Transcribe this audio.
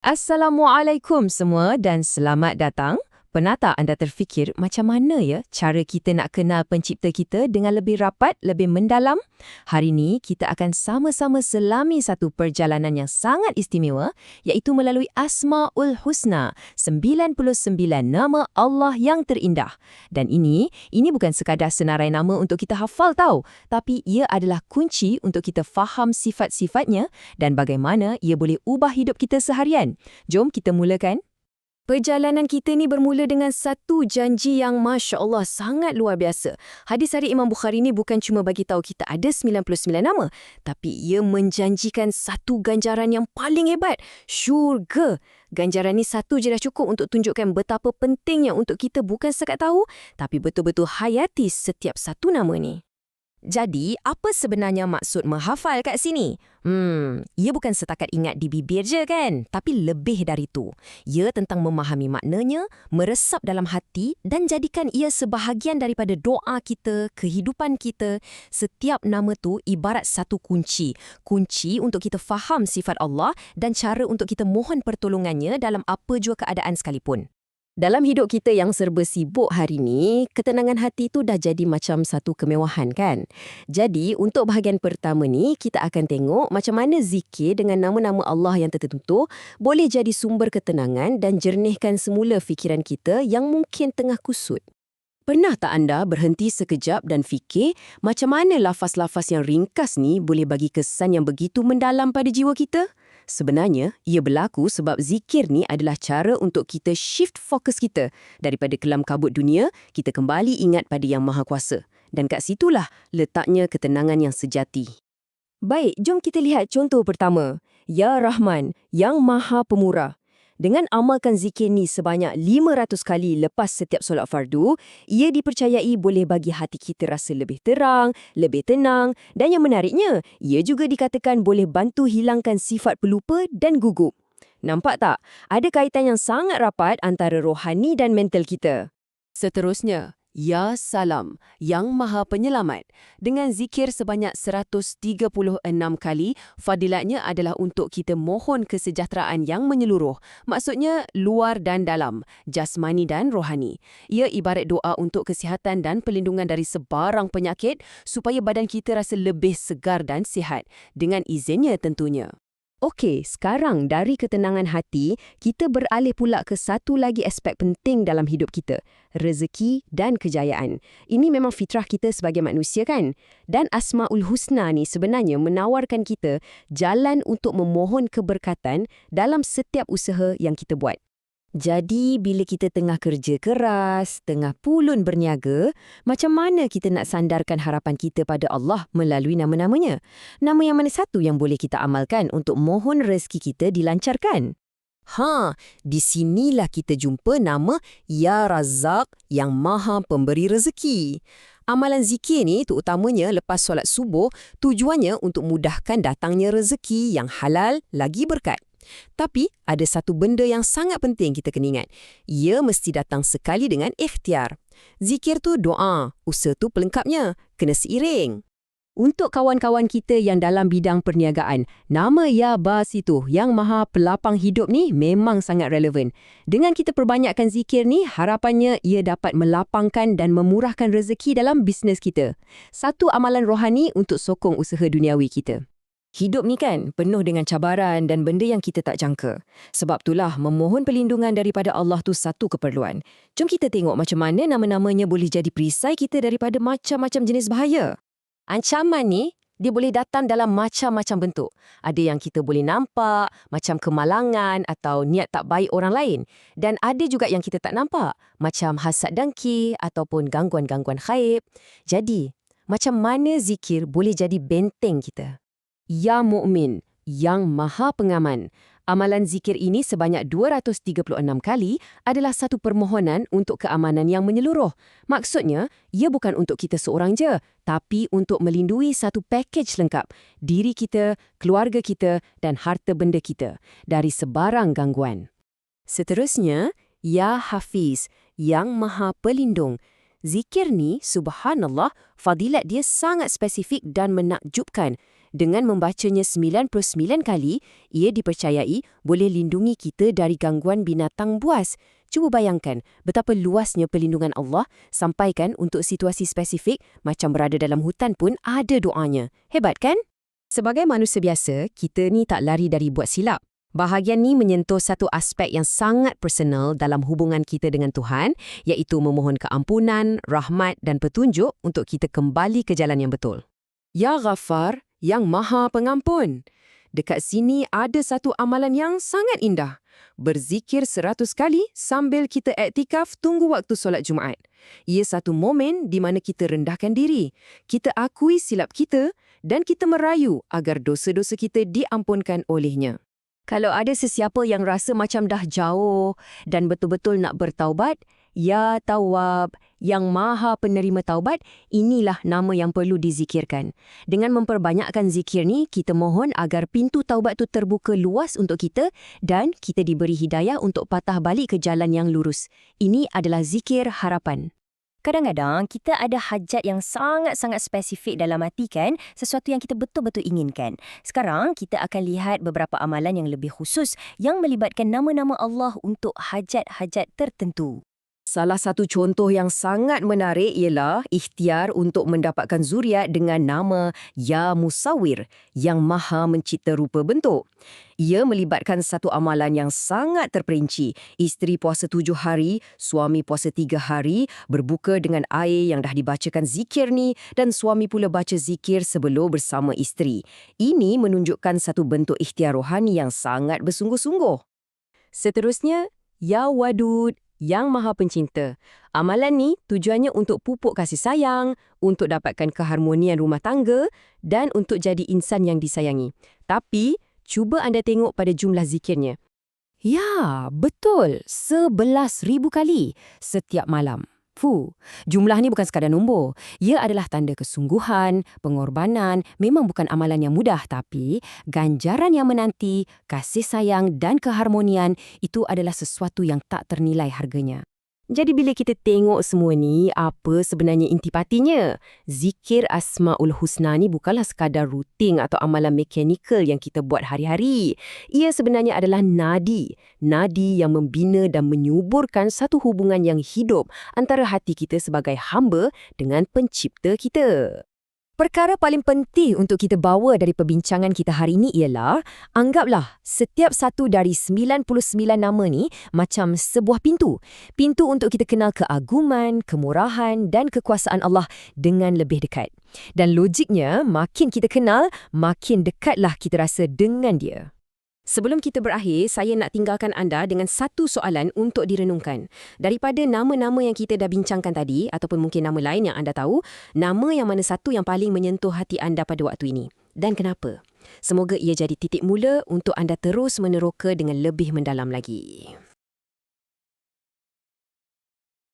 Assalamualaikum semua dan selamat datang. Pernah tak anda terfikir macam mana ya cara kita nak kenal pencipta kita dengan lebih rapat, lebih mendalam? Hari ini kita akan sama-sama selami satu perjalanan yang sangat istimewa iaitu melalui Asmaul Husna, 99 nama Allah yang terindah. Dan ini bukan sekadar senarai nama untuk kita hafal tahu, tapi ia adalah kunci untuk kita faham sifat-sifatnya dan bagaimana ia boleh ubah hidup kita seharian. Jom kita mulakan. Perjalanan kita ni bermula dengan satu janji yang Masya Allah sangat luar biasa. Hadis hari Imam Bukhari ni bukan cuma bagi tahu kita ada 99 nama, tapi ia menjanjikan satu ganjaran yang paling hebat, syurga. Ganjaran ni satu je dah cukup untuk tunjukkan betapa pentingnya untuk kita bukan sekat tahu, tapi betul-betul hayati setiap satu nama ni. Jadi, apa sebenarnya maksud menghafal kat sini? Ia bukan setakat ingat di bibir je kan? Tapi lebih dari itu. Ia tentang memahami maknanya, meresap dalam hati dan jadikan ia sebahagian daripada doa kita, kehidupan kita. Setiap nama tu ibarat satu kunci. Kunci untuk kita faham sifat Allah dan cara untuk kita mohon pertolongannya dalam apa jua keadaan sekalipun. Dalam hidup kita yang serba sibuk hari ni, ketenangan hati tu dah jadi macam satu kemewahan kan? Jadi, untuk bahagian pertama ni, kita akan tengok macam mana zikir dengan nama-nama Allah yang tertentu boleh jadi sumber ketenangan dan jernihkan semula fikiran kita yang mungkin tengah kusut. Pernah tak anda berhenti sekejap dan fikir macam mana lafaz-lafaz yang ringkas ni boleh bagi kesan yang begitu mendalam pada jiwa kita? Sebenarnya, ia berlaku sebab zikir ni adalah cara untuk kita shift fokus kita. Daripada kelam kabut dunia, kita kembali ingat pada Yang Maha Kuasa. Dan kat situlah letaknya ketenangan yang sejati. Baik, jom kita lihat contoh pertama. Ya Rahman, Yang Maha Pemurah. Dengan amalkan zikir ni sebanyak 500 kali lepas setiap solat fardu, ia dipercayai boleh bagi hati kita rasa lebih terang, lebih tenang dan yang menariknya, ia juga dikatakan boleh bantu hilangkan sifat pelupa dan gugup. Nampak tak? Ada kaitan yang sangat rapat antara rohani dan mental kita. Seterusnya, Ya Salam, Yang Maha Penyelamat. Dengan zikir sebanyak 136 kali, fadilatnya adalah untuk kita mohon kesejahteraan yang menyeluruh. Maksudnya, luar dan dalam, jasmani dan rohani. Ia ibarat doa untuk kesihatan dan perlindungan dari sebarang penyakit supaya badan kita rasa lebih segar dan sihat. Dengan izinnya tentunya. Okey, sekarang dari ketenangan hati, kita beralih pula ke satu lagi aspek penting dalam hidup kita, rezeki dan kejayaan. Ini memang fitrah kita sebagai manusia kan? Dan Asmaul Husna ni sebenarnya menawarkan kita jalan untuk memohon keberkatan dalam setiap usaha yang kita buat. Jadi, bila kita tengah kerja keras, tengah pulun berniaga, macam mana kita nak sandarkan harapan kita pada Allah melalui nama-namanya? Nama yang mana satu yang boleh kita amalkan untuk mohon rezeki kita dilancarkan? Di sinilah kita jumpa nama Ya Razzaq, Yang Maha Pemberi Rezeki. Amalan zikir ni terutamanya lepas solat subuh, tujuannya untuk mudahkan datangnya rezeki yang halal lagi berkat. Tapi ada satu benda yang sangat penting kita kena ingat. Ia mesti datang sekali dengan ikhtiar. Zikir tu doa, usaha tu pelengkapnya, kena seiring. Untuk kawan-kawan kita yang dalam bidang perniagaan, nama Ya Bas itu, Yang Maha Pelapang Hidup ni memang sangat relevan. Dengan kita perbanyakkan zikir ni, harapannya ia dapat melapangkan dan memurahkan rezeki dalam bisnes kita. Satu amalan rohani untuk sokong usaha duniawi kita. Hidup ni kan penuh dengan cabaran dan benda yang kita tak jangka. Sebab itulah memohon perlindungan daripada Allah tu satu keperluan. Jom kita tengok macam mana nama-namanya boleh jadi perisai kita daripada macam-macam jenis bahaya. Ancaman ni, dia boleh datang dalam macam-macam bentuk. Ada yang kita boleh nampak, macam kemalangan atau niat tak baik orang lain. Dan ada juga yang kita tak nampak, macam hasad dengki ataupun gangguan-gangguan khaib. Jadi, macam mana zikir boleh jadi benteng kita? Ya Mu'min, Yang Maha Pengaman. Amalan zikir ini sebanyak 236 kali adalah satu permohonan untuk keamanan yang menyeluruh. Maksudnya, ia bukan untuk kita seorang je, tapi untuk melindungi satu pakej lengkap, diri kita, keluarga kita dan harta benda kita dari sebarang gangguan. Seterusnya, Ya Hafiz, Yang Maha Pelindung. Zikir ni, subhanallah, fadilat dia sangat spesifik dan menakjubkan. Dengan membacanya 99 kali, ia dipercayai boleh lindungi kita dari gangguan binatang buas. Cuba bayangkan betapa luasnya perlindungan Allah sampaikan untuk situasi spesifik macam berada dalam hutan pun ada doanya. Hebat kan? Sebagai manusia biasa, kita ni tak lari dari buat silap. Bahagian ni menyentuh satu aspek yang sangat personal dalam hubungan kita dengan Tuhan, iaitu memohon keampunan, rahmat dan petunjuk untuk kita kembali ke jalan yang betul. Ya Ghaffar, yang Maha Pengampun. Dekat sini ada satu amalan yang sangat indah. Berzikir 100 kali sambil kita iktikaf tunggu waktu solat Jumaat. Ia satu momen di mana kita rendahkan diri. Kita akui silap kita dan kita merayu agar dosa-dosa kita diampunkan olehnya. Kalau ada sesiapa yang rasa macam dah jauh dan betul-betul nak bertaubat, Ya Tawwab, yang Maha Penerima Taubat, inilah nama yang perlu dizikirkan. Dengan memperbanyakkan zikir ni, kita mohon agar pintu taubat tu terbuka luas untuk kita dan kita diberi hidayah untuk patah balik ke jalan yang lurus. Ini adalah zikir harapan. Kadang-kadang kita ada hajat yang sangat-sangat spesifik dalam hati kan, sesuatu yang kita betul-betul inginkan. Sekarang kita akan lihat beberapa amalan yang lebih khusus yang melibatkan nama-nama Allah untuk hajat-hajat tertentu. Salah satu contoh yang sangat menarik ialah ikhtiar untuk mendapatkan zuriat dengan nama Ya Musawwir, yang Maha Mencipta Rupa Bentuk. Ia melibatkan satu amalan yang sangat terperinci. Isteri puasa 7 hari, suami puasa 3 hari, berbuka dengan air yang dah dibacakan zikir ni dan suami pula baca zikir sebelum bersama isteri. Ini menunjukkan satu bentuk ikhtiar rohani yang sangat bersungguh-sungguh. Seterusnya, Ya Wadud, yang Maha Pencinta. Amalan ni tujuannya untuk pupuk kasih sayang, untuk dapatkan keharmonian rumah tangga dan untuk jadi insan yang disayangi. Tapi, cuba anda tengok pada jumlah zikirnya. Ya, betul. 11,000 kali setiap malam. Jumlah ni bukan sekadar nombor. Ia adalah tanda kesungguhan, pengorbanan. Memang bukan amalan yang mudah, tapi ganjaran yang menanti, kasih sayang dan keharmonian itu adalah sesuatu yang tak ternilai harganya. Jadi bila kita tengok semua ni, apa sebenarnya intipatinya? Zikir Asmaul Husna ni bukanlah sekadar rutin atau amalan mekanikal yang kita buat hari-hari. Ia sebenarnya adalah nadi yang membina dan menyuburkan satu hubungan yang hidup antara hati kita sebagai hamba dengan pencipta kita. Perkara paling penting untuk kita bawa dari perbincangan kita hari ini ialah, anggaplah setiap satu dari 99 nama ni macam sebuah pintu. Pintu untuk kita kenal keagungan, kemurahan dan kekuasaan Allah dengan lebih dekat. Dan logiknya, makin kita kenal, makin dekatlah kita rasa dengan Dia. Sebelum kita berakhir, saya nak tinggalkan anda dengan satu soalan untuk direnungkan. Daripada nama-nama yang kita dah bincangkan tadi, ataupun mungkin nama lain yang anda tahu, nama yang mana satu yang paling menyentuh hati anda pada waktu ini? Dan kenapa? Semoga ia jadi titik mula untuk anda terus meneroka dengan lebih mendalam lagi.